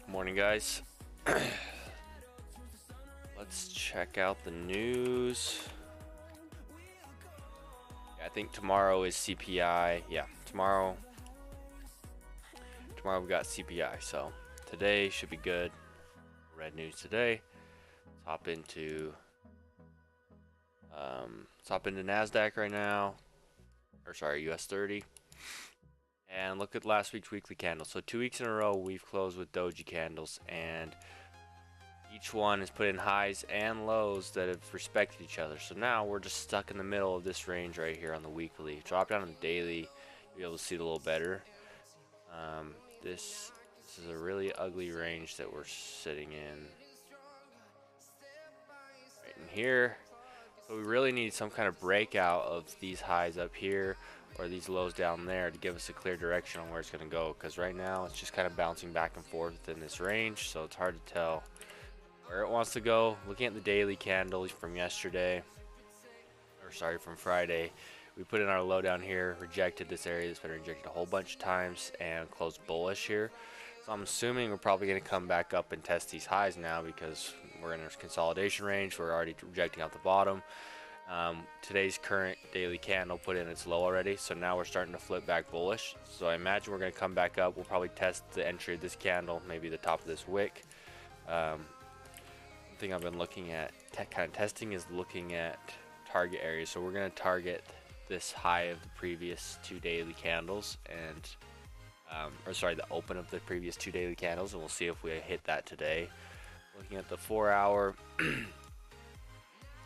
Morning, guys. Let's check out the news. I think tomorrow is CPI. Yeah, tomorrow we got CPI, so today should be good. Red news today. Let's hop into NASDAQ right now, or sorry, US30, and look at last week's weekly candle. So 2 weeks in a row we've closed with doji candles, and each one has put in highs and lows that have respected each other. So now we're just stuck in the middle of this range right here on the weekly. Drop down on the daily, you'll be able to see it a little better. This is a really ugly range that we're sitting in right in here. So we really need some kind of breakout of these highs up here or these lows down there to give us a clear direction on where it's going to go, because right now it's just kind of bouncing back and forth within this range, so it's hard to tell where it wants to go. Looking at the daily candles from yesterday, or sorry, from Friday, we put in our low down here, rejected this area that's been rejected a whole bunch of times, and closed bullish here. So I'm assuming we're probably going to come back up and test these highs now, because we're in a consolidation range. We're already rejecting out the bottom. Today's current daily candle put in its low already, so now we're starting to flip back bullish. So I imagine we're going to come back up. We'll probably test the entry of this candle, maybe the top of this wick. One thing I've been looking at, kind of testing, is looking at target areas. So we're going to target this high of the previous 2 daily candles, and the open of the previous 2 daily candles, and we'll see if we hit that today. Looking at the 4 hour,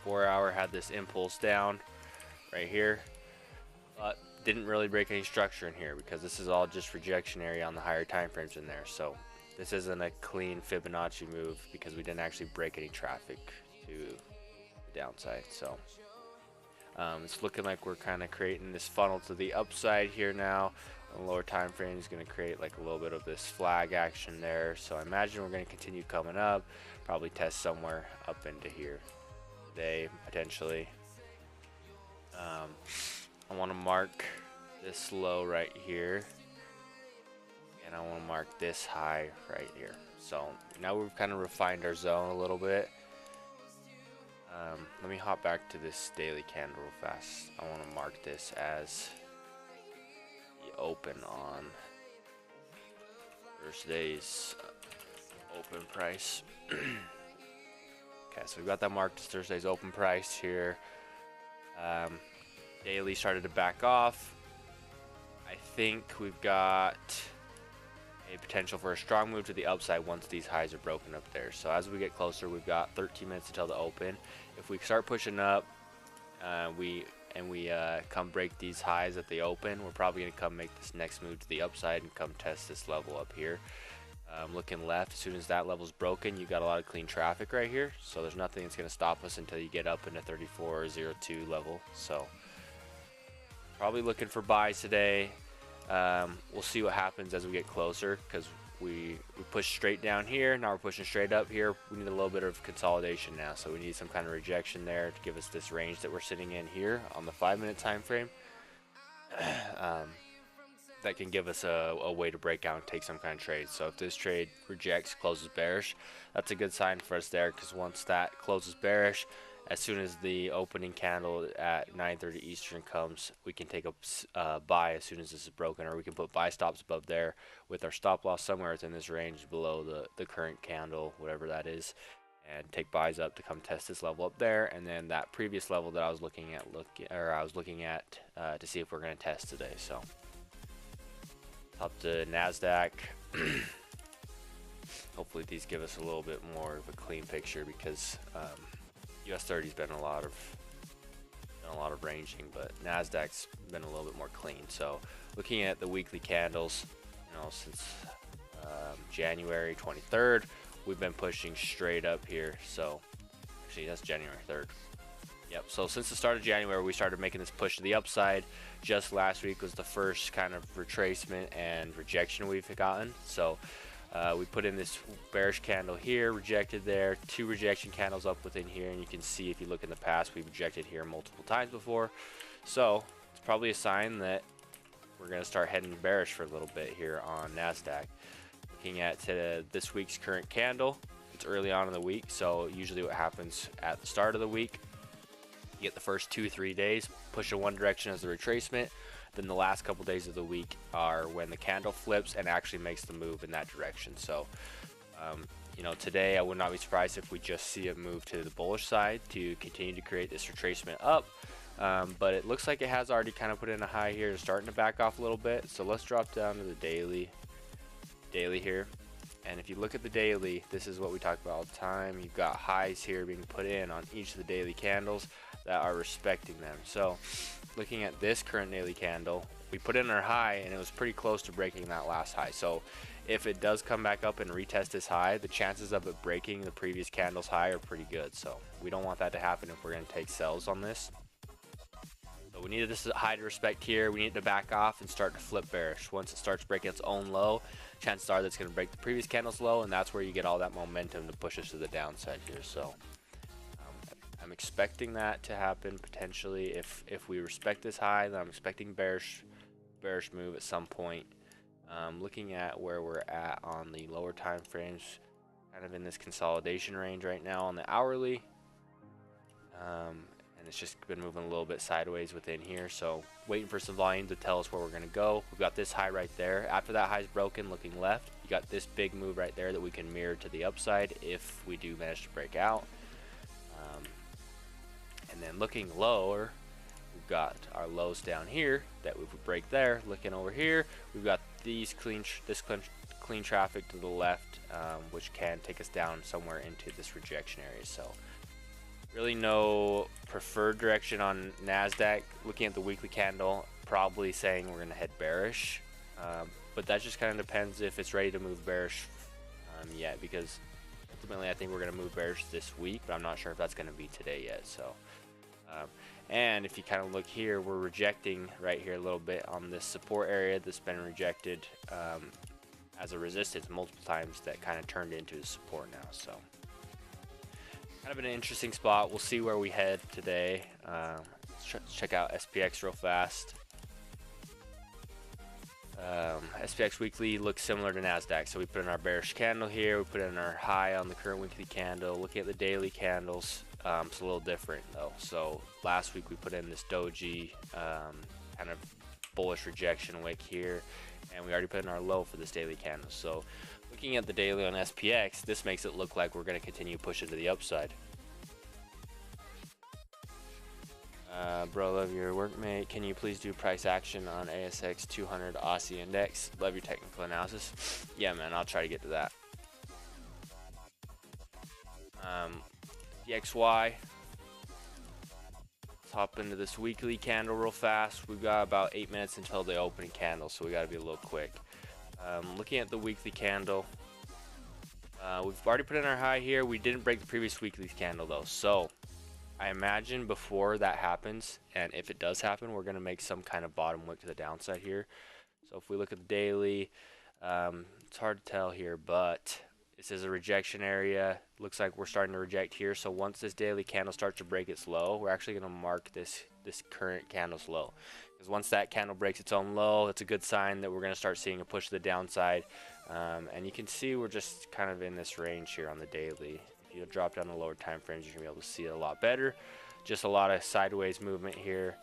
4 hour had this impulse down right here, but didn't really break any structure in here, because this is all just rejection area on the higher time frames in there. So this isn't a clean Fibonacci move, because we didn't actually break any traffic to the downside. So it's looking like we're kind of creating this funnel to the upside here now. On the lower time frame is going to create like a little bit of this flag action there. So I imagine we're going to continue coming up, probably test somewhere up into here today potentially. I want to mark this low right here, and I want to mark this high right here. So now we've kind of refined our zone a little bit. Let me hop back to this daily candle real fast. I want to mark this as the open on Thursday's open price. Okay, so we've got that marked as Thursday's open price here. Daily started to back off. I think we've got a potential for a strong move to the upside once these highs are broken up there. So as we get closer, we've got 13 minutes until the open. If we start pushing up, we come break these highs at the open, we're probably going to come make this next move to the upside and come test this level up here. Looking left, as soon as that level's broken, you've got a lot of clean traffic right here. So there's nothing that's going to stop us until you get up into 34.02 level. So probably looking for buys today. We'll see what happens as we get closer, because we pushed straight down here. Now we're pushing straight up here. We need a little bit of consolidation now, so we need some kind of rejection there to give us this range that we're sitting in here on the 5-minute time frame. That can give us a way to break out and take some kind of trade. So if this trade rejects, closes bearish, that's a good sign for us there, because once that closes bearish, as soon as the opening candle at 9:30 Eastern comes, we can take a buy as soon as this is broken, or we can put buy stops above there with our stop loss somewhere within this range below the current candle, whatever that is, and take buys up to come test this level up there, and then that previous level that I was looking at to see if we're going to test today. So up to NASDAQ. Hopefully these give us a little bit more of a clean picture, because US30 has been a lot of ranging, but NASDAQ's been a little bit more clean. So looking at the weekly candles, since January 23rd, we've been pushing straight up here. So actually that's January 3rd. Yep, so since the start of January, we started making this push to the upside. Just last week was the first kind of retracement and rejection we've gotten. So we put in this bearish candle here, rejected there, 2 rejection candles up within here, and you can see if you look in the past, we've rejected here multiple times before. So it's probably a sign that we're going to start heading bearish for a little bit here on NASDAQ. Looking at this week's current candle, it's early on in the week, so usually what happens at the start of the week, you get the first 2-3 days, push in one direction as a retracement. Then the last couple days of the week are when the candle flips and actually makes the move in that direction. So, today I would not be surprised if we just see it move to the bullish side to continue to create this retracement up. But it looks like it has already kind of put in a high here, starting to back off a little bit. So let's drop down to the daily here. And if you look at the daily, this is what we talk about all the time. You've got highs here being put in on each of the daily candles that are respecting them. So looking at this current daily candle, we put in our high and it was pretty close to breaking that last high. So if it does come back up and retest this high, the chances of it breaking the previous candle's high are pretty good. So we don't want that to happen if we're going to take sells on this. So we needed this high to respect here. We need to back off and start to flip bearish. Once it starts breaking its own low, chances are that's going to break the previous candle's low, and that's where you get all that momentum to push us to the downside here. So I'm expecting that to happen potentially. If we respect this high, then I'm expecting bearish move at some point. Looking at where we're at on the lower time frames, kind of in this consolidation range right now on the hourly, and it's just been moving a little bit sideways within here. So waiting for some volume to tell us where we're going to go. We've got this high right there. After that high is broken, looking left, you got this big move right there that we can mirror to the upside if we do manage to break out. And then looking lower, we've got our lows down here that we would break there. Looking over here, we've got this clean traffic to the left, which can take us down somewhere into this rejection area. So really no preferred direction on NASDAQ. Looking at the weekly candle, probably saying we're going to head bearish, but that just kind of depends if it's ready to move bearish yet, because ultimately I think we're going to move bearish this week, but I'm not sure if that's going to be today yet. So and if you kind of look here, we're rejecting right here a little bit on this support area that's been rejected as a resistance multiple times, that kind of turned into a support now. So kind of an interesting spot. We'll see where we head today. Let's check out SPX real fast. SPX weekly looks similar to NASDAQ. So we put in our bearish candle here, we put in our high on the current weekly candle. Looking at the daily candles, it's a little different though. So last week we put in this doji kind of bullish rejection wick here, and we already put in our low for this daily candle. So looking at the daily on SPX, this makes it look like we're going to continue pushing to the upside. Bro, love your workmate. Can you please do price action on ASX 200 Aussie index? Love your technical analysis. Yeah, man, I'll try to get to that. DXY. Let's hop into this weekly candle real fast. We've got about 8 minutes until the opening candle, so we got to be a little quick. Looking at the weekly candle, we've already put in our high here. We didn't break the previous weekly candle though, so I imagine before that happens, and if it does happen, we're going to make some kind of bottom wick to the downside here. So if we look at the daily, it's hard to tell here, but this is a rejection area. Looks like we're starting to reject here. So once this daily candle starts to break its low, we're actually going to mark this current candle's low. Because once that candle breaks its own low, that's a good sign that we're going to start seeing a push to the downside. And you can see we're just kind of in this range here on the daily. If you drop down the lower time frames, you're going to be able to see it a lot better. Just a lot of sideways movement here.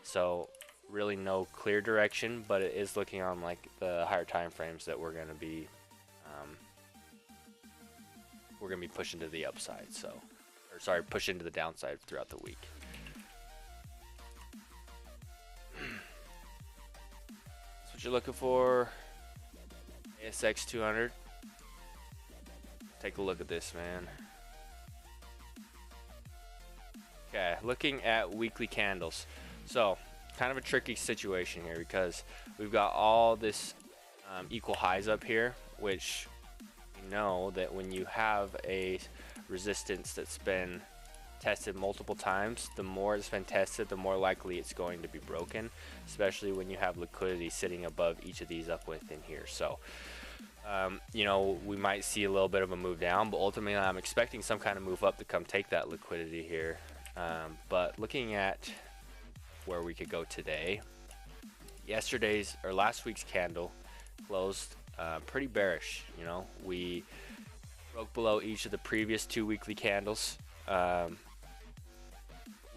So really no clear direction, but it is looking on like the higher time frames that we're going to be pushing to the upside. So, or sorry, pushing to the downside throughout the week. That's what you're looking for. ASX 200. Take a look at this, man. Okay, looking at weekly candles. So, kind of a tricky situation here because we've got all this equal highs up here, which we know that when you have a resistance that's been tested multiple times, the more it's been tested, the more likely it's going to be broken, especially when you have liquidity sitting above each of these up within here. So, you know, we might see a little bit of a move down, but ultimately I'm expecting some kind of move up to come take that liquidity here. But looking at where we could go today, yesterday's or last week's candle closed pretty bearish. You know, we broke below each of the previous two weekly candles.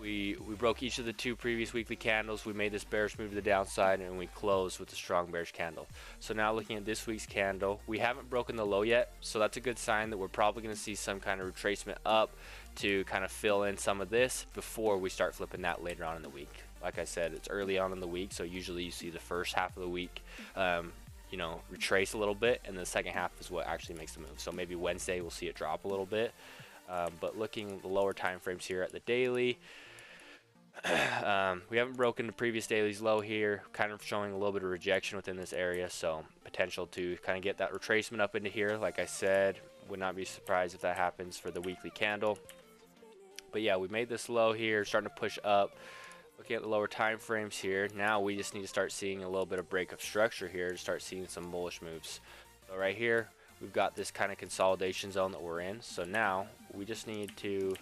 We broke each of the two previous weekly candles. We made this bearish move to the downside, and we closed with a strong bearish candle. So now looking at this week's candle, we haven't broken the low yet, so that's a good sign that we're probably going to see some kind of retracement up to kind of fill in some of this before we start flipping that later on in the week. Like I said, it's early on in the week, so usually you see the first half of the week you know, retrace a little bit, and the second half is what actually makes the move. So maybe Wednesday we'll see it drop a little bit. But looking at the lower time frames here at the daily, we haven't broken the previous daily's low here, kind of showing a little bit of rejection within this area, so potential to kind of get that retracement up into here. Like I said, would not be surprised if that happens for the weekly candle. But yeah, we made this low here, starting to push up. Looking at the lower time frames here, now we just need to start seeing a little bit of break of structure here to start seeing some bullish moves. So right here, we've got this kind of consolidation zone that we're in. So now we just need to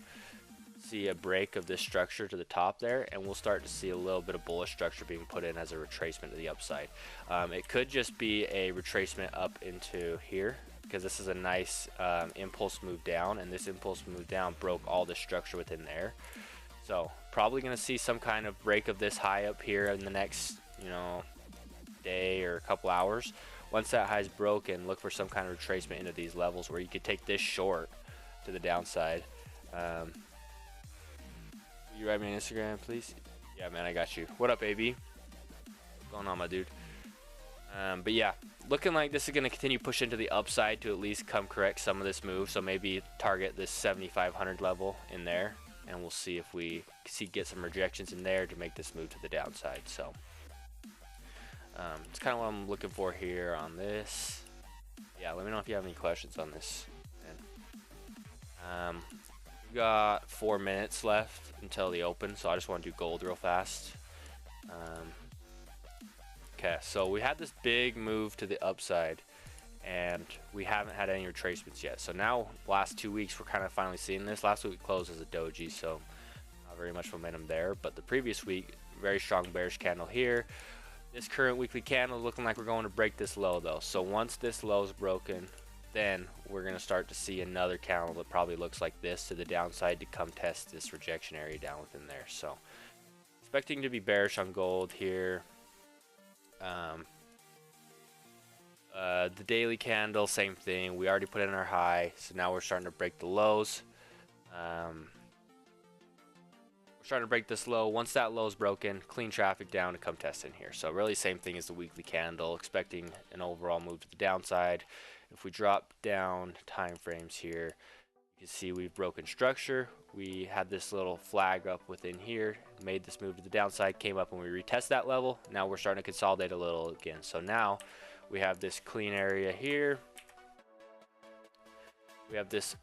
see a break of this structure to the top there, and we'll start to see a little bit of bullish structure being put in as a retracement to the upside. It could just be a retracement up into here, because this is a nice impulse move down, and this impulse move down broke all the structure within there. So probably going to see some kind of break of this high up here in the next, you know, day or a couple hours. Once that high is broken, look for some kind of retracement into these levels where you could take this short to the downside. You write me on Instagram, please? Yeah, man, I got you. What up, AB? What's going on, my dude? But yeah, looking like this is going to continue push into the upside to at least come correct some of this move. So maybe target this 7,500 level in there, and we'll see if we get some rejections in there to make this move to the downside. So it's kind of what I'm looking for here on this. Yeah, let me know if you have any questions on this. We've got 4 minutes left until the open, so I just want to do gold real fast. Okay, so we had this big move to the upside, and we haven't had any retracements yet. So now, last 2 weeks, we're kind of finally seeing this. Last week we closed as a doji, so not very much momentum there. But the previous week, very strong bearish candle here. This current weekly candle is looking like we're going to break this low though. So once this low is broken, then we're going to start to see another candle that probably looks like this to the downside to come test this rejection area down within there. So expecting to be bearish on gold here. The daily candle, same thing. We already put in our high, so now we're starting to break the lows. We're starting to break this low. Once that low is broken, clean traffic down to come test in here. So really same thing as the weekly candle, expecting an overall move to the downside. If we drop down time frames here, you can see we've broken structure. We had this little flag up within here, made this move to the downside, came up and we retest that level. Now we're starting to consolidate a little again. So now we have this clean area here. We have this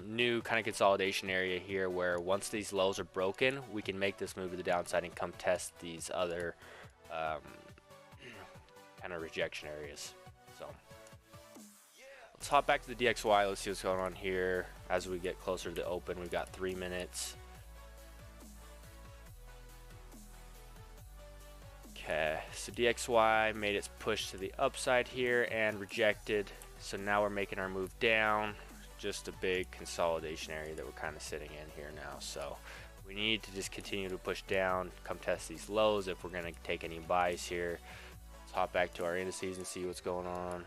new kind of consolidation area here where once these lows are broken, we can make this move to the downside and come test these other kind of rejection areas. So let's hop back to the DXY. Let's see what's going on here as we get closer to the open. We've got 3 minutes. Okay, so DXY made its push to the upside here and rejected. So now we're making our move down. Just a big consolidation area that we're kind of sitting in here now. So we need to just continue to push down, come test these lows if we're going to take any buys here. Let's hop back to our indices and see what's going on.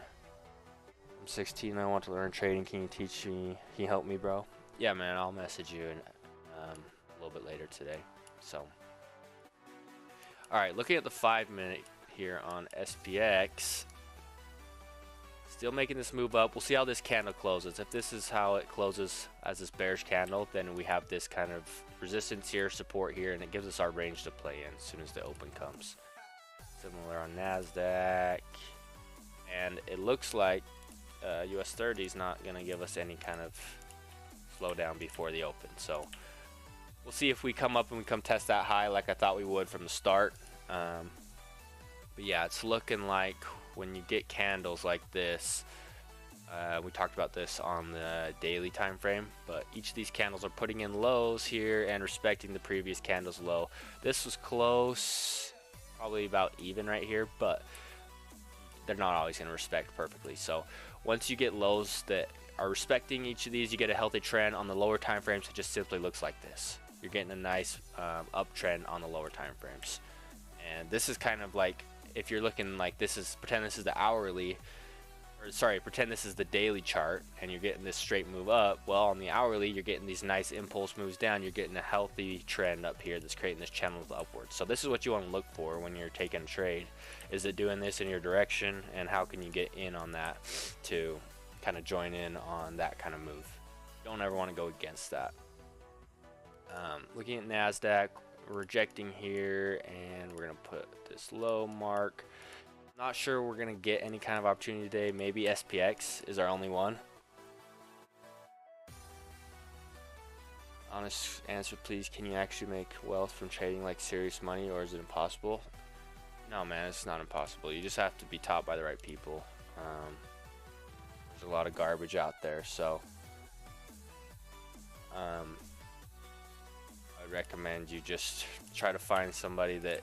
I'm 16. I want to learn trading. Can you teach me? Can you help me, bro? Yeah, man. I'll message you a little bit later today. So. All right, looking at the 5 minute here on SPX, still making this move up. We'll see how this candle closes. If this is how it closes as this bearish candle, then we have this kind of resistance here, support here, and it gives us our range to play in as soon as the open comes. Similar on NASDAQ, and it looks like US30 is not going to give us any kind of slowdown before the open. So we'll see if we come up and we come test that high like I thought we would from the start. But yeah, it's looking like when you get candles like this, we talked about this on the daily time frame, but each of these candles are putting in lows here and respecting the previous candle's low. This was close, probably about even right here, but they're not always going to respect perfectly. So once you get lows that are respecting each of these, you get a healthy trend. On the lower time frames, it just simply looks like this. You're getting a nice uptrend on the lower time frames. And this is kind of like, if you're looking like this is, pretend this is the hourly, or sorry, pretend this is the daily chart and you're getting this straight move up. Well, on the hourly, you're getting these nice impulse moves down. You're getting a healthy trend up here that's creating this channel upwards. So this is what you want to look for when you're taking a trade. Is it doing this in your direction, and how can you get in on that to kind of join in on that kind of move? Don't ever want to go against that. Looking at NASDAQ, we're rejecting here, and we're going to put this low mark. Not sure we're going to get any kind of opportunity today. Maybe SPX is our only one. Honest answer, please. Can you actually make wealth from trading like serious money, or is it impossible? No, man, it's not impossible. You just have to be taught by the right people. There's a lot of garbage out there, so I recommend you just try to find somebody that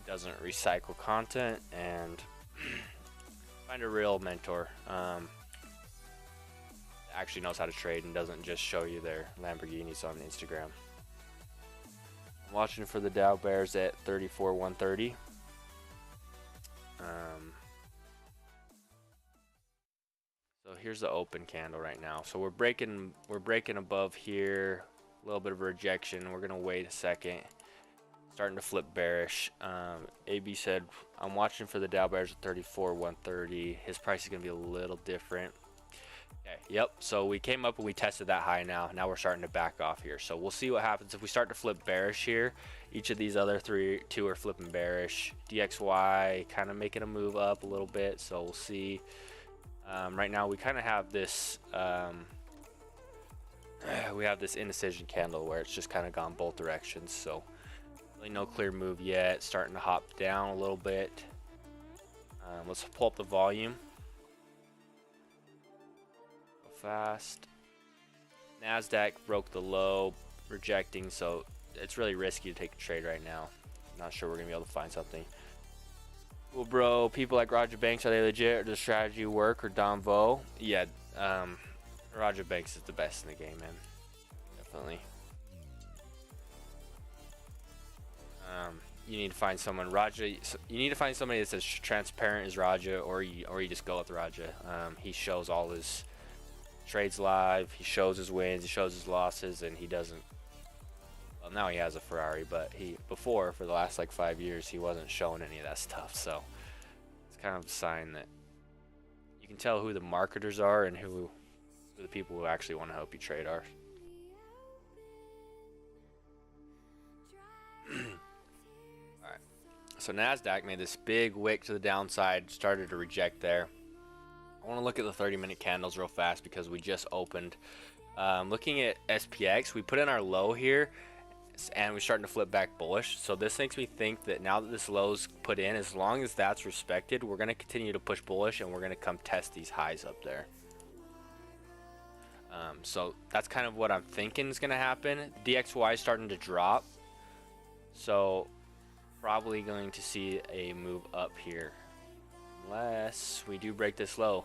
doesn't recycle content and find a real mentor that actually knows how to trade and doesn't just show you their Lamborghinis on Instagram. I'm watching for the Dow Bears at 34,130. So here's the open candle right now. So we're breaking above here. A little bit of a rejection. We're gonna wait a second. Starting to flip bearish. AB said, I'm watching for the Dow Bears at 34,130. His price is gonna be a little different. Okay, yep, so we came up and we tested that high now. Now we're starting to back off here. So we'll see what happens if we start to flip bearish here. Each of these other two are flipping bearish. DXY kind of making a move up a little bit, so we'll see. Right now we kind of have this indecision candle where it's just kind of gone both directions, so really no clear move yet. Starting to hop down a little bit. Let's pull up the volume. Go fast. NASDAQ broke the low, rejecting, so it's really risky to take a trade right now. Not sure we're gonna be able to find something. Well, bro, people like Roger Banks, are they legit, or does strategy work, or Don Vo? Yeah, Roger Banks is the best in the game, man. Definitely. You need to find someone, Raja. You need to find somebody that's as transparent as Raja, or you just go with Raja. He shows all his trades live. He shows his wins. He shows his losses, and he doesn't. Well, now he has a Ferrari, but for the last like 5 years, he wasn't showing any of that stuff. So it's kind of a sign that you can tell who the marketers are and who the people who actually want to help you trade are. So NASDAQ made this big wick to the downside, started to reject there. I want to look at the 30-minute candles real fast because we just opened. Looking at SPX, we put in our low here, and we're starting to flip back bullish. So this makes me think that now that this low's put in, as long as that's respected, we're going to continue to push bullish, and we're going to come test these highs up there. So that's kind of what I'm thinking is going to happen. DXY is starting to drop. So probably going to see a move up here unless we do break this low.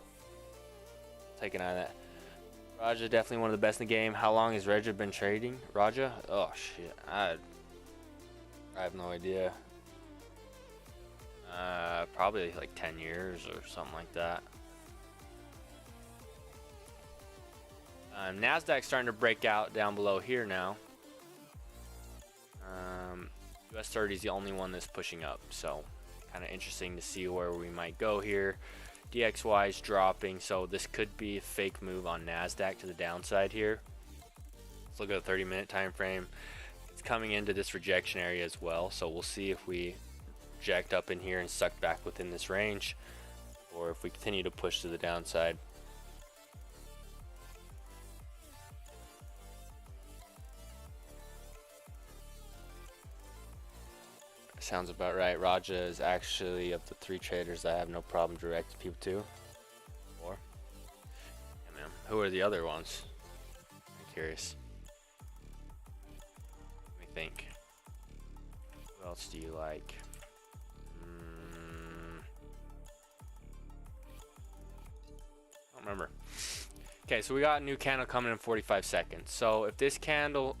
Take an eye on that. Raja definitely one of the best in the game. How long has Raja been trading? Raja? Oh shit, I have no idea. Probably like 10 years or something like that. NASDAQ's starting to break out down below here now. US30 is the only one that's pushing up, so kind of interesting to see where we might go here. DXY is dropping, so this could be a fake move on NASDAQ to the downside here. Let's look at the 30-minute time frame. It's coming into this rejection area as well, so we'll see if we reject up in here and suck back within this range, or if we continue to push to the downside. Sounds about right. Raja is actually of the 3 traders I have no problem directing people to. 4. Yeah, man. Who are the other ones? I'm curious. Let me think. Who else do you like? I don't remember. Okay, so we got a new candle coming in 45 seconds. So if this candle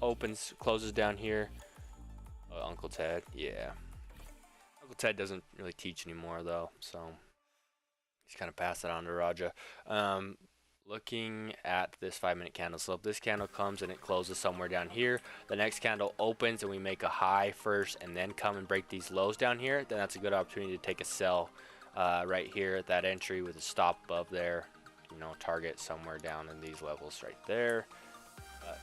closes down here, Uncle Ted, yeah. Ted doesn't really teach anymore though, so he's kind of passed it on to Raja. Looking at this 5-minute candle, so if this candle comes and it closes somewhere down here, the next candle opens and we make a high first and then come and break these lows down here, then that's a good opportunity to take a sell right here at that entry with a stop above there, you know, target somewhere down in these levels right there. But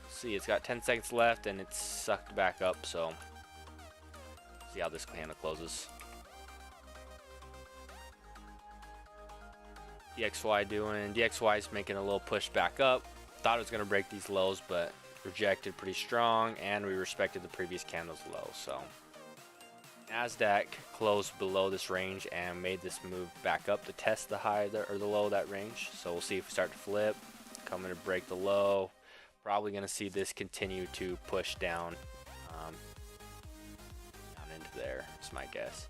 see, it's got 10 seconds left and it's sucked back up, so see how this candle closes. DXY doing. DXY is making a little push back up. Thought it was going to break these lows, but rejected pretty strong, and we respected the previous candle's low. So NASDAQ closed below this range and made this move back up to test the high there, or the low of that range. So we'll see if we start to flip. Coming to break the low. Probably going to see this continue to push down. There is my guess.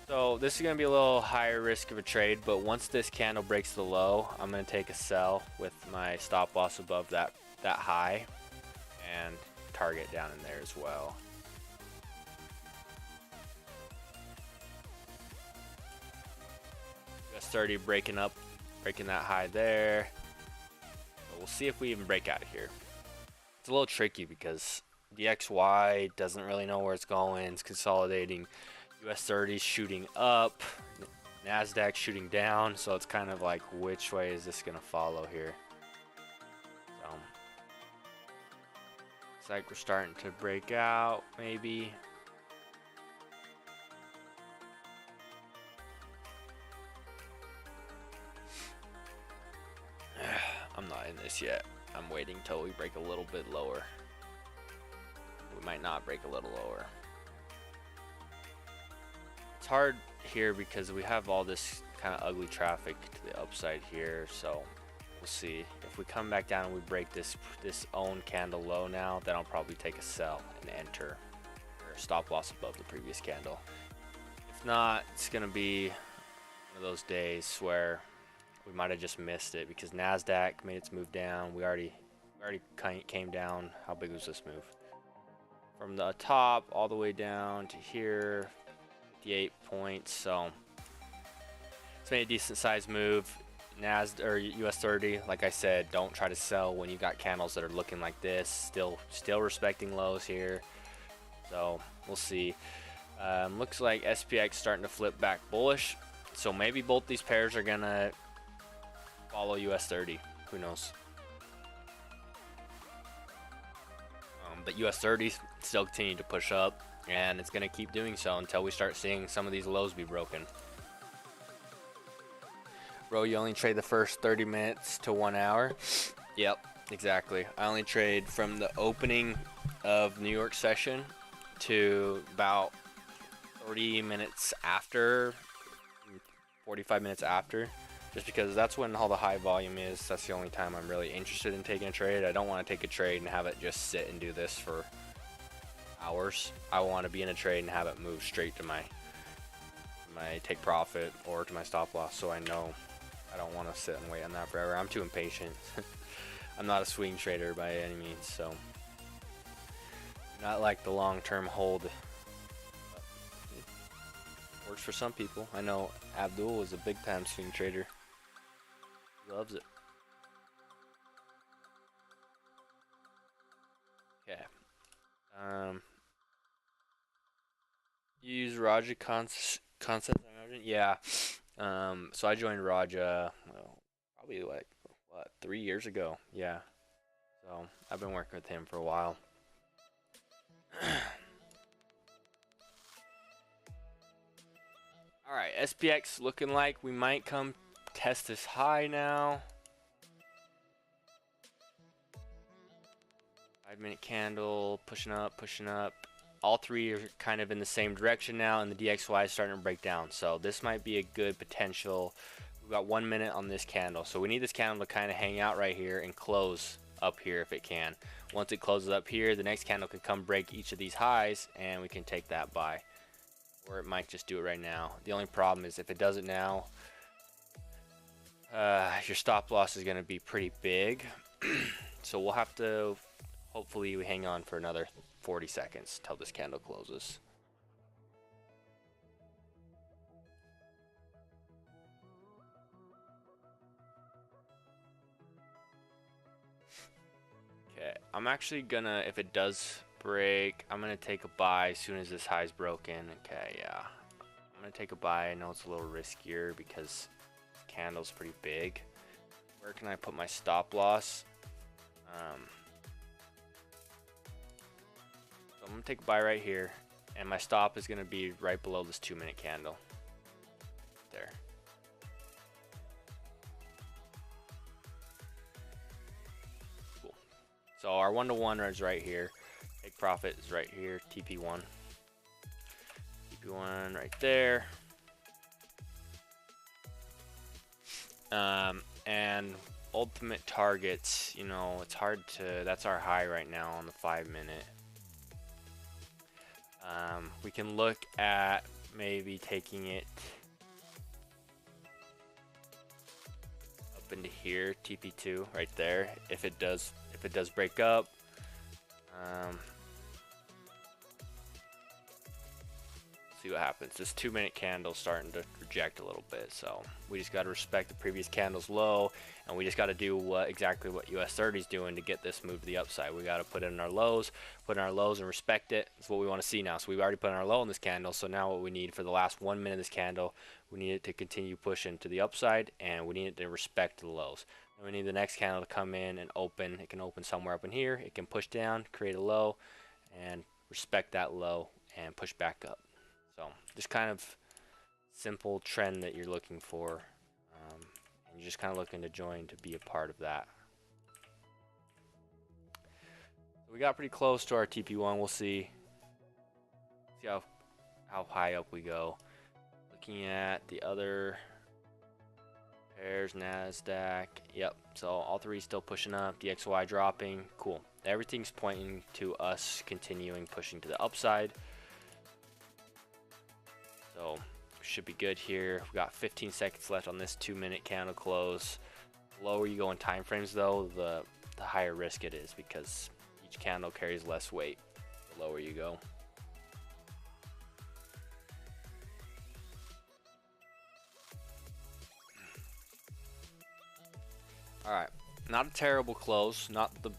So this is going to be a little higher risk of a trade, but once this candle breaks the low, I'm going to take a sell with my stop loss above that high and target down in there as well. US30 breaking that high there. But we'll see if we even break out of here. It's a little tricky because DXY doesn't really know where it's going. It's consolidating. US30 shooting up. NASDAQ shooting down. So it's kind of like, which way is this going to follow here? So it's like we're starting to break out, maybe. I'm not in this yet. I'm waiting till we break a little bit lower. We might not break a little lower. It's hard here because we have all this kind of ugly traffic to the upside here, so we'll see. If we come back down and we break this own candle low now, then I'll probably take a sell and enter, or stop loss above the previous candle. not, it's gonna be one of those days where we might have just missed it because NASDAQ made its move down. We already came down. How big was this move? From the top all the way down to here, 58 points. So it's made a decent sized move. NASDAQ or US30, like I said, don't try to sell when you got candles that are looking like this. Still respecting lows here. So we'll see. Looks like SPX starting to flip back bullish. So maybe both these pairs are gonna follow US30. Who knows? But US30 still continuing to push up, and it's gonna keep doing so until we start seeing some of these lows be broken. Bro, you only trade the first 30 minutes to 1 hour? Yep, exactly. I only trade from the opening of New York session to about 30 minutes after, 45 minutes after, just because that's when all the high volume is. That's the only time I'm really interested in taking a trade. I don't want to take a trade and have it just sit and do this for hours. I want to be in a trade and have it move straight to my take profit or to my stop loss, so I know I don't want to sit and wait on that forever. I'm too impatient. I'm not a swing trader by any means, so not like the long-term hold. Works for some people. I know Abdul is a big-time swing trader. He loves it. Okay. You use Raja concept, I imagine? Yeah. So I joined Raja, well, probably like, what, 3 years ago. Yeah. So I've been working with him for a while. Alright, SPX looking like we might come test this high now. 5-minute candle, pushing up, pushing up. All three are kind of in the same direction now, and the DXY is starting to break down. So this might be a good potential. We've got 1 minute on this candle. So we need this candle to kind of hang out right here and close up here if it can. Once it closes up here, the next candle can come break each of these highs, and we can take that buy. Or it might just do it right now. The only problem is if it does it now, your stop loss is going to be pretty big. So we'll have to, hopefully we hang on for another 40 seconds till this candle closes. Okay, I'm actually gonna, if it does break, I'm gonna take a buy as soon as this high is broken. Okay, yeah, I'm gonna take a buy. I know it's a little riskier because the candle's pretty big. Where can I put my stop loss? So I'm gonna take a buy right here, and my stop is gonna be right below this 2-minute candle. There. Cool. So our 1-to-1 is right here. Take profit is right here. TP1. TP1 right there. And ultimate targets, you know, it's hard to, that's our high right now on the 5-minute. We can look at maybe taking it up into here, TP2 right there. If it does break up, see what happens. This 2-minute candle starting to reject a little bit, so we just got to respect the previous candle's low, and we just got to do exactly what US30 is doing to get this move to the upside. We got to put in our lows, and respect it. That's what we want to see now. So we've already put in our low in this candle, so now what we need for the last 1 minute of this candle, we need it to continue pushing to the upside, and we need it to respect the lows. And we need the next candle to come in and open. It can open somewhere up in here. It can push down, create a low, and respect that low and push back up. So just kind of simple trend that you're looking for, and you're just kind of looking to join to be a part of that. So we got pretty close to our TP1. We'll see how high up we go. Looking at the other pairs, NASDAQ. Yep. So all three still pushing up. DXY dropping. Cool. Everything's pointing to us continuing pushing to the upside. So should be good here. We got 15 seconds left on this 2-minute candle close. The lower you go in time frames though, the higher risk it is, because each candle carries less weight the lower you go. Alright, not a terrible close, not the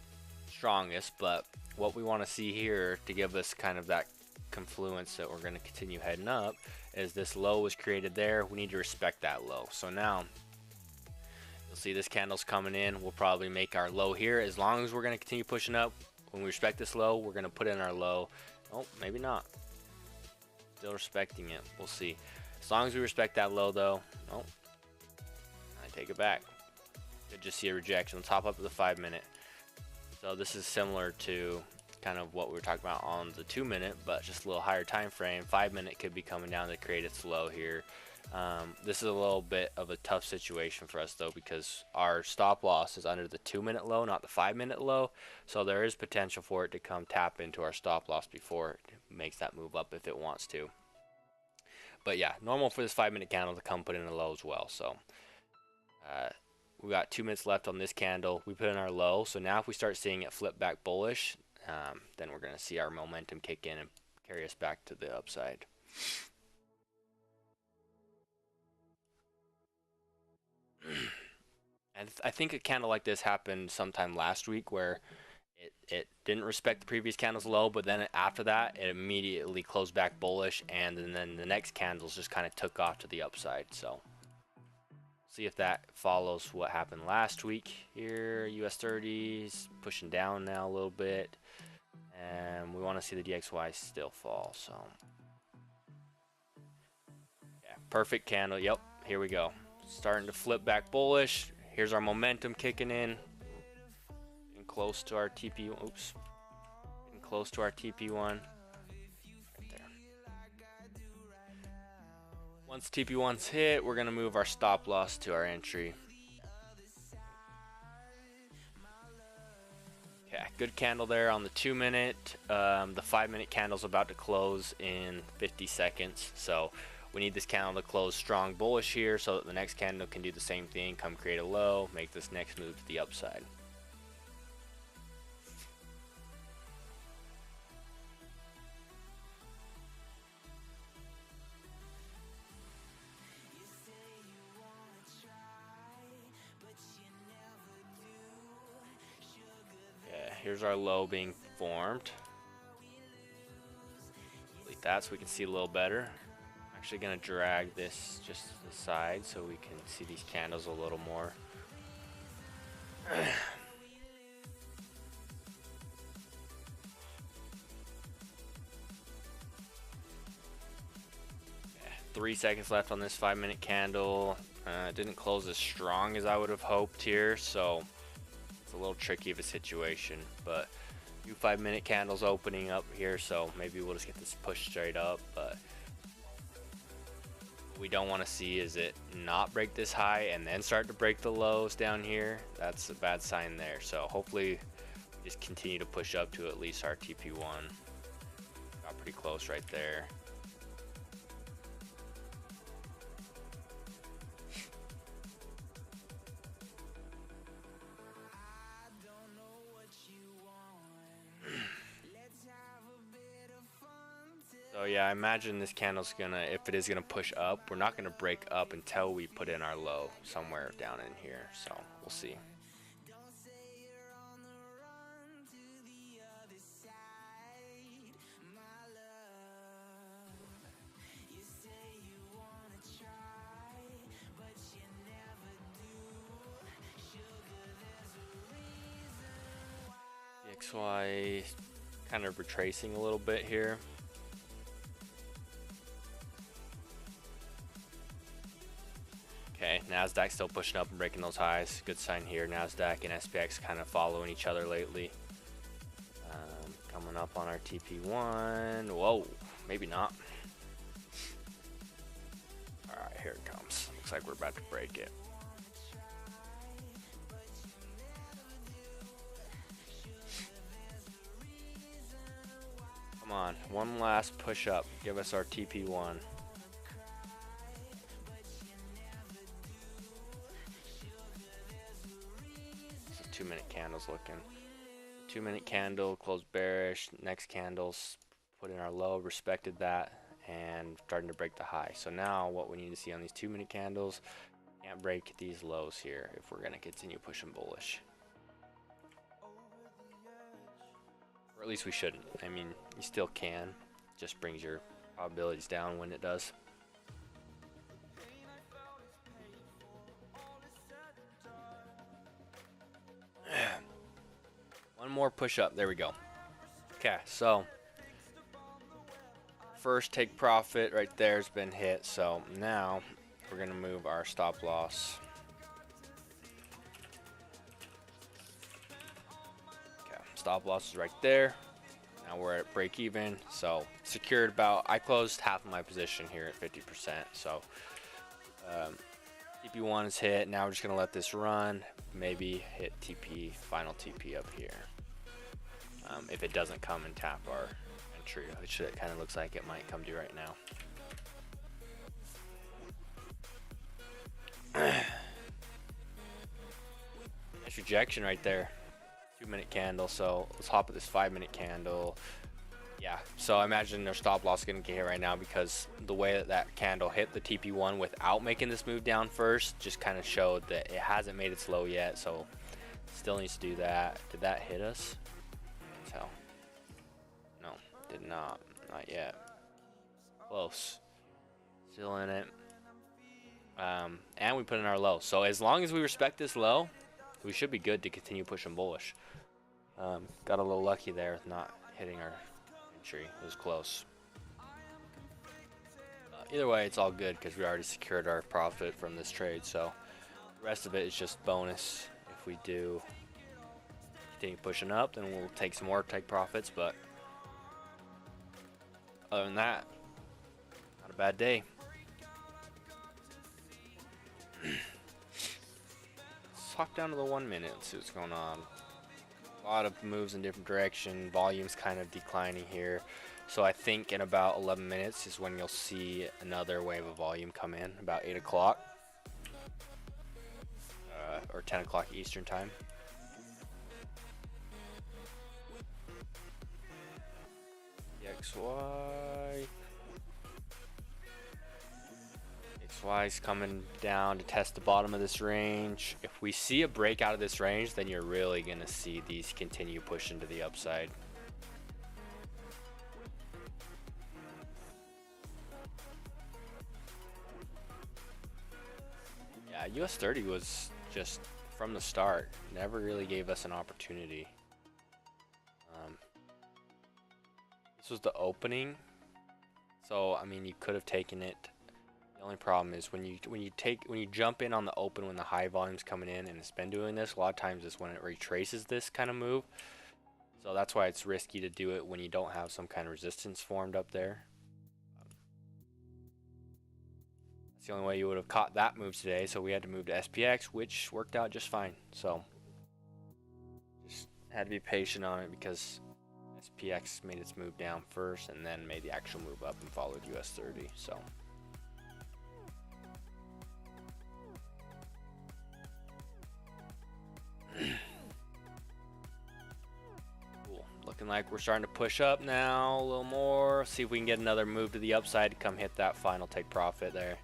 strongest, but what we want to see here to give us kind of that confluence that we're going to continue heading up is this low was created there. We need to respect that low. So now you'll see this candle's coming in. We'll probably make our low here. As long as we're going to continue pushing up, when we respect this low, we're going to put in our low. Oh, maybe not. Still respecting it. We'll see. As long as we respect that low though, oh, I take it back. Could just see a rejection. We'll top up to the 5-minute. So this is similar to kind of what we were talking about on the 2-minute, but just a little higher time frame. 5-minute could be coming down to create its low here. This is a little bit of a tough situation for us though, because our stop loss is under the 2-minute low, not the 5-minute low. So there is potential for it to come tap into our stop loss before it makes that move up if it wants to. But yeah, normal for this 5-minute candle to come put in a low as well. So we got 2 minutes left on this candle. We put in our low. So now if we start seeing it flip back bullish, then we're going to see our momentum kick in and carry us back to the upside. And I think a candle like this happened sometime last week where it didn't respect the previous candle's low, but then after that it immediately closed back bullish, and then the next candles just kind of took off to the upside. So see if that follows what happened last week here. US30 is pushing down now a little bit, and we want to see the DXY still fall. So yeah, perfect candle. Yep, here we go, starting to flip back bullish. Here's our momentum kicking in, getting close to our TP. Oops, getting close to our TP1. Once TP1's hit, we're going to move our stop loss to our entry. Okay, good candle there on the 2-minute. The 5-minute candle's about to close in 50 seconds. So we need this candle to close strong bullish here so that the next candle can do the same thing, come create a low, make this next move to the upside. Here's our low being formed. Delete that so we can see a little better. I'm actually going to drag this just to the side so we can see these candles a little more. 3 seconds left on this 5-minute candle. It didn't close as strong as I would have hoped here, so it's a little tricky of a situation, but a few 5-minute candles opening up here, so maybe we'll just get this pushed straight up. But what we don't want to see is it not break this high and then start to break the lows down here. That's a bad sign there. So hopefully we just continue to push up to at least our TP1. Got pretty close right there. So yeah, I imagine this candle's gonna, if it is gonna push up, we're not gonna break up until we put in our low somewhere down in here. So we'll see. The XY kind of retracing a little bit here. Okay, NASDAQ still pushing up and breaking those highs. Good sign here. NASDAQ and SPX kind of following each other lately. Coming up on our TP1. Whoa, maybe not. All right, here it comes. Looks like we're about to break it. Come on, one last push up. Give us our TP1. 2-minute candles looking? 2-minute candle closed bearish. Next candles put in our low, respected that, and starting to break the high. So now what we need to see on these 2-minute candles, can't break these lows here if we're going to continue pushing bullish. Or at least we shouldn't. I mean, you still can. Just brings your probabilities down when it does. One more push up. There we go. Okay, so first take profit right there has been hit. So now we're going to move our stop loss. Okay, stop loss is right there. Now we're at break even. So secured about, I closed half of my position here at 50%. So TP1 is hit. Now we're just going to let this run. Maybe hit TP, final TP up here. If it doesn't come and tap our entry, which it kind of looks like it might come to right now. Nice rejection right there. 2-minute candle. So let's hop at this 5-minute candle. Yeah, so I imagine their stop loss is going to get hit right now because the way that that candle hit the TP1 without making this move down first just kind of showed that it hasn't made its low yet. So still needs to do that. Did that hit us? Tell. No, did not. Not yet. Close. Still in it. And we put in our low. So as long as we respect this low, we should be good to continue pushing bullish. Got a little lucky there with not hitting our entry. It was close. Either way, it's all good because we already secured our profit from this trade. So the rest of it is just bonus. If we do continue pushing up, then we'll take some more take profits. But other than that, not a bad day. Let's hop down to the 1 minute and see what's going on. A lot of moves in different direction. Volume's kind of declining here. So I think in about 11 minutes is when you'll see another wave of volume come in, about 8 o'clock. Or 10 o'clock Eastern time. XY. XY is coming down to test the bottom of this range. If we see a break out of this range, then you're really going to see these continue pushing to the upside. Yeah, US30 was just from the start, never really gave us an opportunity. This was the opening, so I mean you could have taken it. The only problem is when you jump in on the open when the high volume's coming in, and it's been doing this a lot of times, is when it retraces this kind of move. So that's why it's risky to do it when you don't have some kind of resistance formed up there. That's the only way you would have caught that move today. So we had to move to SPX, which worked out just fine. So just had to be patient on it because SPX made its move down first and then made the actual move up and followed US30. So cool. Looking like we're starting to push up now a little more. See if we can get another move to the upside to come hit that final take profit there.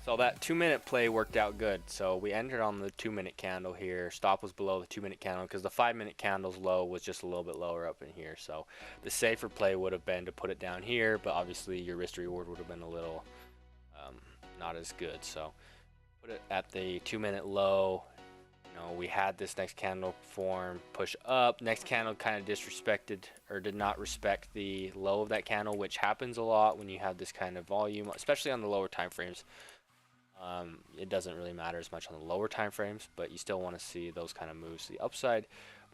So that 2-minute play worked out good. So we entered on the 2-minute candle here. Stop was below the 2-minute candle because the 5-minute candle's low was just a little bit lower up in here. So the safer play would have been to put it down here, but obviously your risk to reward would have been a little not as good. So put it at the 2-minute low. You know, we had this next candle form, push up. Next candle kind of disrespected or did not respect the low of that candle, which happens a lot when you have this kind of volume, especially on the lower time frames. It doesn't really matter as much on the lower time frames, but you still want to see those kind of moves to the upside.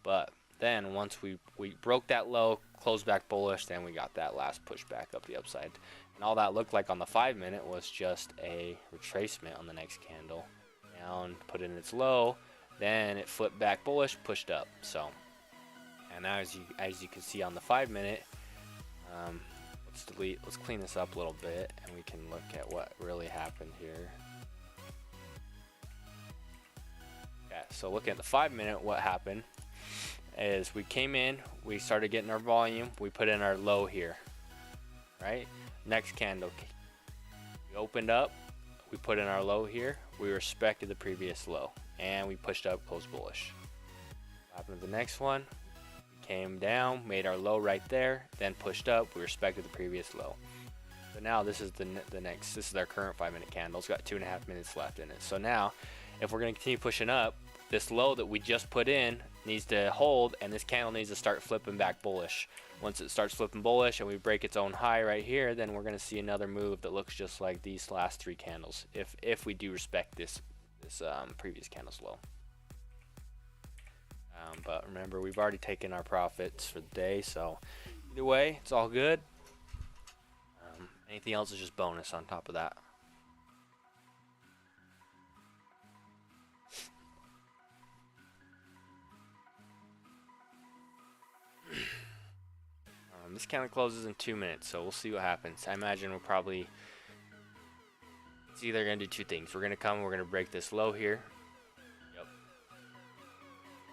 But then once we broke that low, closed back bullish, then we got that last push back up the upside. And all that looked like on the 5-minute was just a retracement on the next candle. Down, put in its low, then it flipped back bullish, pushed up. So, and now as you can see on the 5-minute, let's clean this up a little bit and we can look at what really happened here. Okay, so looking at the 5 minute, what happened is we came in, we started getting our volume, we put in our low here, right? Next candle, we opened up, we put in our low here, we respected the previous low, and we pushed up, closed bullish. What happened to the next one? We came down, made our low right there, then pushed up, we respected the previous low. So now this is the next, this is our current 5 minute candle. It's got 2.5 minutes left in it. So now, if we're going to continue pushing up, this low that we just put in needs to hold, and this candle needs to start flipping back bullish. Once it starts flipping bullish and we break its own high right here, then we're going to see another move that looks just like these last 3 candles, if we do respect this previous candle's low. But remember, we've already taken our profits for the day, so either way, it's all good. Anything else is just bonus on top of that. This candle closes in 2 minutes, so we'll see what happens. I imagine we'll probably, it's either going to do 2 things. We're going to come, we're going to break this low here. Yep.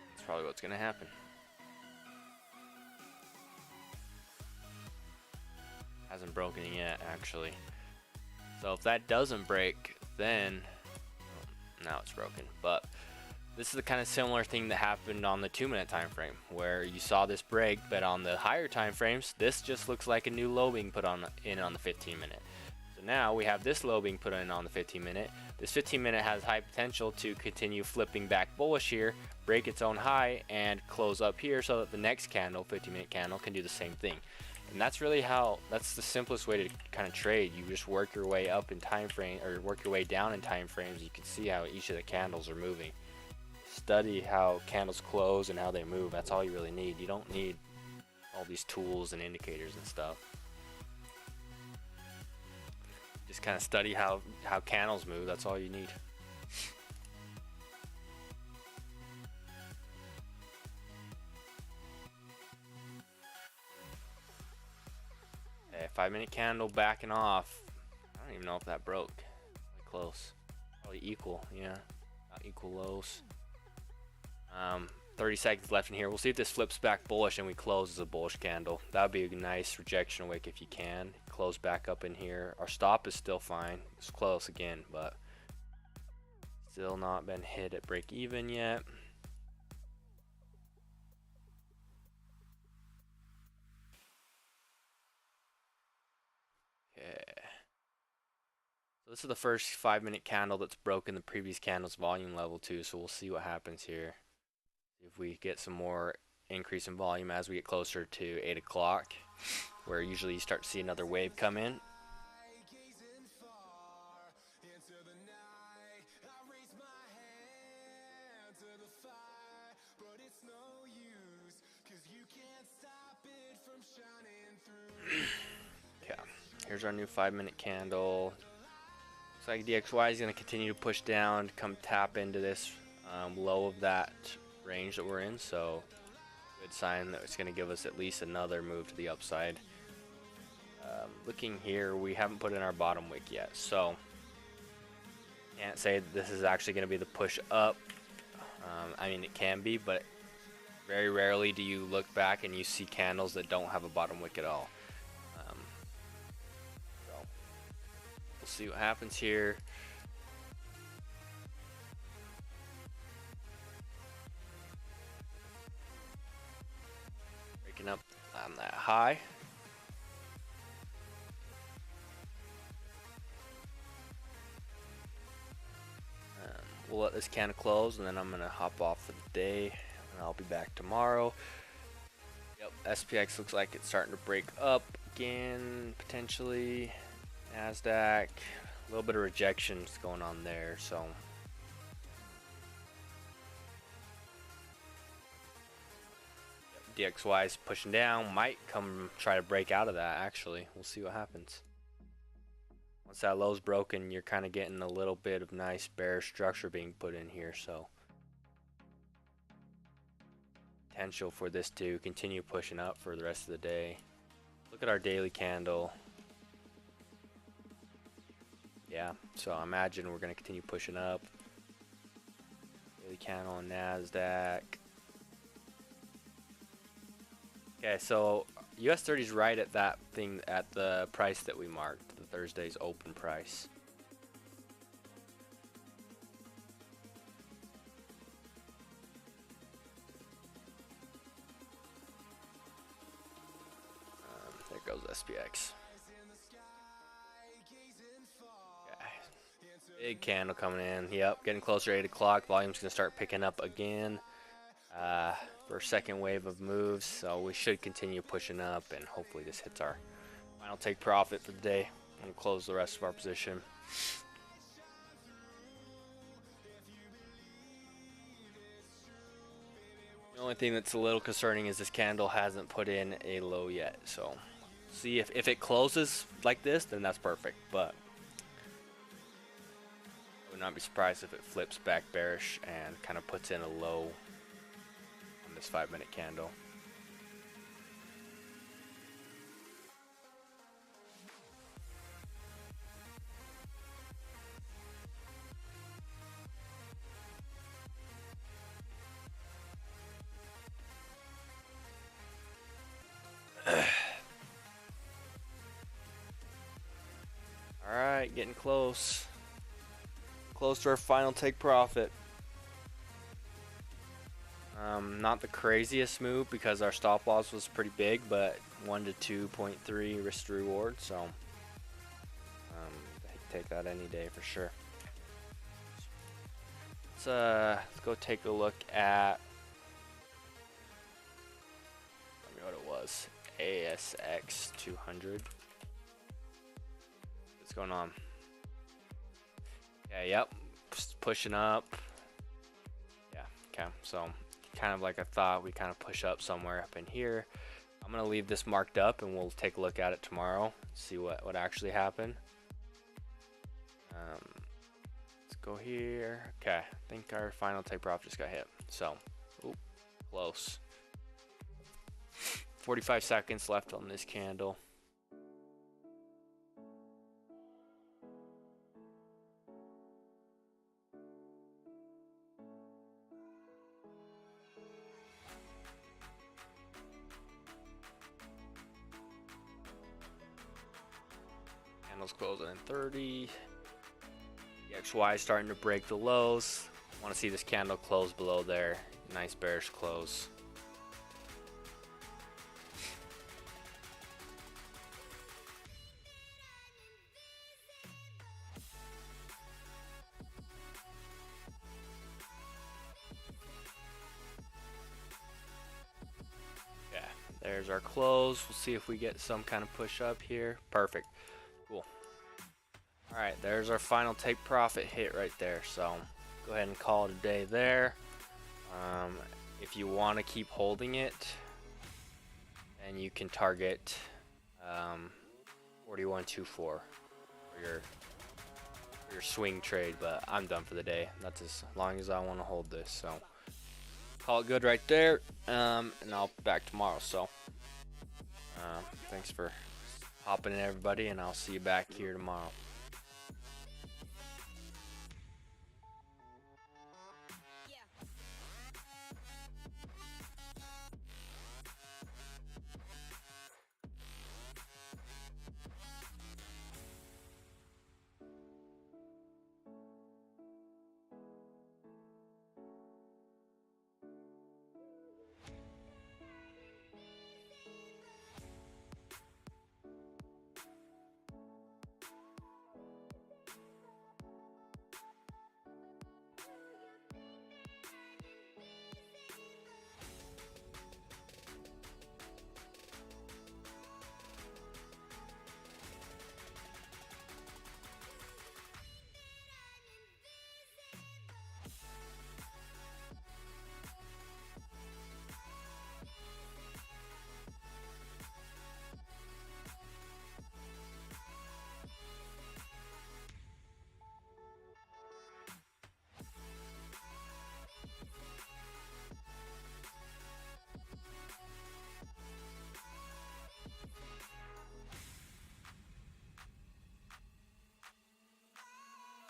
That's probably what's going to happen. Hasn't broken yet, actually. So if that doesn't break, then now it's broken. But this is the kind of similar thing that happened on the 2 minute time frame, where you saw this break, but on the higher time frames, this just looks like a new low being put in on the 15 minute. So now we have this low being put in on the 15 minute. This 15 minute has high potential to continue flipping back bullish here, break its own high, and close up here so that the next candle, 15 minute candle, can do the same thing. And that's really that's the simplest way to kind of trade. You just work your way up in time frame, or work your way down in time frames. You can see how each of the candles are moving. Study how candles close and how they move. That's all you really need. You don't need all these tools and indicators and stuff. Just kind of study how candles move. That's all you need. Okay, 5 minute candle backing off. I don't even know if that broke. Really close. Probably equal, yeah. About equal lows. 30 seconds left in here. We'll see if this flips back bullish and we close as a bullish candle. That would be a nice rejection wick if you can. Close back up in here. Our stop is still fine. It's close again, but still not been hit at break even yet. Okay. So this is the first 5 minute candle that's broken the previous candle's volume level too, so we'll see what happens here. If we get some more increase in volume as we get closer to 8 o'clock, where usually you start to see another wave come in. Okay, here's our new 5 minute candle. Looks like DXY is going to continue to push down, come tap into this low of that range that we're in, so good sign that it's going to give us at least another move to the upside. Looking here, we haven't put in our bottom wick yet, so can't say that this is actually going to be the push up. I mean, it can be, but very rarely do you look back and you see candles that don't have a bottom wick at all. So we'll see what happens here. Breaking up on that high. We'll let this candle close, and then I'm gonna hop off for the day, and I'll be back tomorrow. Yep, SPX looks like it's starting to break up again, potentially. NASDAQ, a little bit of rejections going on there, so. DXY is pushing down, might come try to break out of that actually. We'll see what happens. Once that low's broken, you're kind of getting a little bit of nice bearish structure being put in here, so potential for this to continue pushing up for the rest of the day. Look at our daily candle. Yeah, so I imagine we're going to continue pushing up. Daily candle on NASDAQ. Okay, so US30 is right at that thing, at the price that we marked, the Thursday's open price. There goes SPX. Big candle coming in. Yep, getting closer to 8 o'clock. Volume's going to start picking up again for a second wave of moves. So we should continue pushing up, and hopefully this hits our final take profit for the day. We'll close the rest of our position. The only thing that's a little concerning is this candle hasn't put in a low yet. So see if it closes like this, then that's perfect. But would not be surprised if it flips back bearish and kind of puts in a low on this 5-minute candle. All right, getting close. Close to our final take profit. Not the craziest move because our stop loss was pretty big, but 1 to 2.3 risk to reward, so take that any day for sure. Let's go take a look at, I don't know what it was, ASX 200. What's going on? Yeah, yep, pushing up. Yeah, okay, so kind of like I thought, we kind of push up somewhere up in here. I'm gonna leave this marked up and we'll take a look at it tomorrow, see what actually happened. Let's go here. Okay, I think our final take profit just got hit, so close. 45 seconds left on this candle. Candles closing in 30. The XY is starting to break the lows. Want to see this candle close below there. Nice bearish close. Yeah, there's our close. We'll see if we get some kind of push up here. Perfect. Cool. All right, there's our final take profit hit right there. So go ahead and call it a day there. If you want to keep holding it, then you can target 41.24 for your swing trade. But I'm done for the day. That's as long as I want to hold this. So call it good right there, and I'll be back tomorrow. So thanks for hopping in, everybody, and I'll see you back here tomorrow.